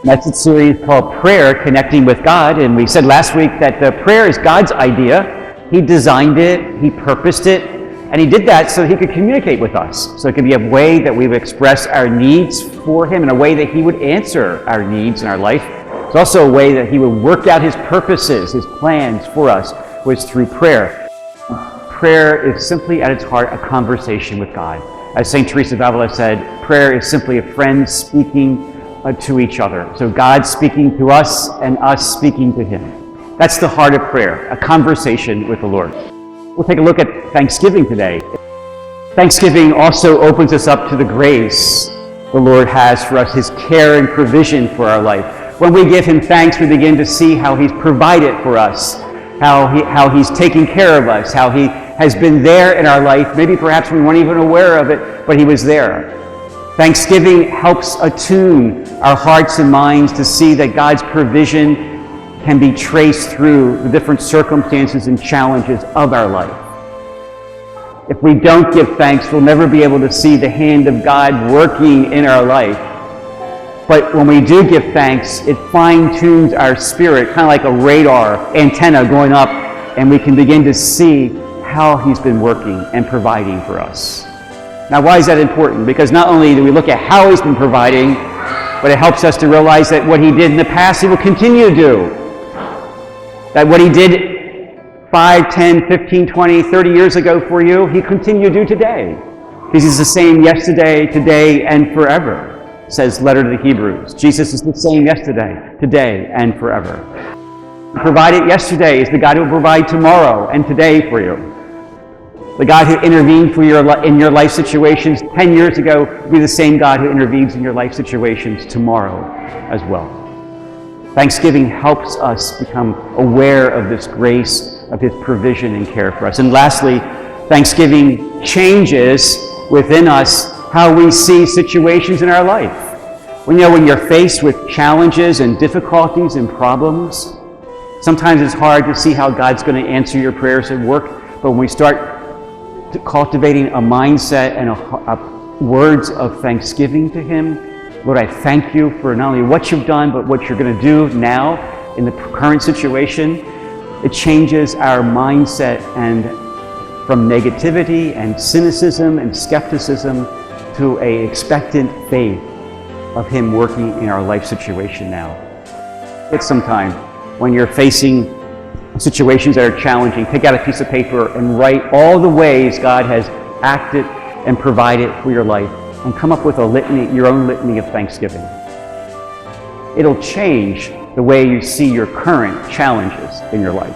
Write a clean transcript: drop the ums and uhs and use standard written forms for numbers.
message series called Prayer, Connecting with God. And we said last week that the prayer is God's idea. He designed it, He purposed it, and He did that so He could communicate with us. So it could be a way that we would express our needs for Him, in a way that He would answer our needs in our life. It's also a way that He would work out His purposes, His plans for us, was through prayer. Prayer is simply at its heart a conversation with God. As St. Teresa of Avila said, prayer is simply a friend speaking to each other. So God speaking to us and us speaking to Him. That's the heart of prayer, a conversation with the Lord. We'll take a look at Thanksgiving today. Thanksgiving also opens us up to the grace the Lord has for us, His care and provision for our life. When we give Him thanks, we begin to see how He's provided for us, how He's taking care of us, how He has been there in our life. Maybe perhaps we weren't even aware of it, but He was there. Thanksgiving helps attune our hearts and minds to see that God's provision can be traced through the different circumstances and challenges of our life. If we don't give thanks, we'll never be able to see the hand of God working in our life. But when we do give thanks, it fine-tunes our spirit, kind of like a radar antenna going up, and we can begin to see how He's been working and providing for us. Now, why is that important? Because not only do we look at how He's been providing, but it helps us to realize that what He did in the past, He will continue to do. That what He did 5, 10, 15, 20, 30 years ago for you, He continue to do today. Because He's the same yesterday, today, and forever, says letter to the Hebrews. Jesus is the same yesterday, today, and forever. He provided yesterday is the God who will provide tomorrow and today for you. The God who intervened in your life situations 10 years ago will be the same God who intervenes in your life situations tomorrow as well. Thanksgiving helps us become aware of this grace, of His provision and care for us. And lastly, Thanksgiving changes within us how we see situations in our life. When you're faced with challenges and difficulties and problems, sometimes it's hard to see how God's going to answer your prayers at work, but when we start cultivating a mindset and words of thanksgiving to Him, Lord, I thank You for not only what You've done, but what You're going to do now in the current situation. It changes our mindset and from negativity and cynicism and skepticism to an expectant faith of Him working in our life situation now. It's some time when you're facing situations that are challenging, take out a piece of paper and write all the ways God has acted and provided for your life, and come up with a litany, your own litany of thanksgiving. It'll change the way you see your current challenges in your life.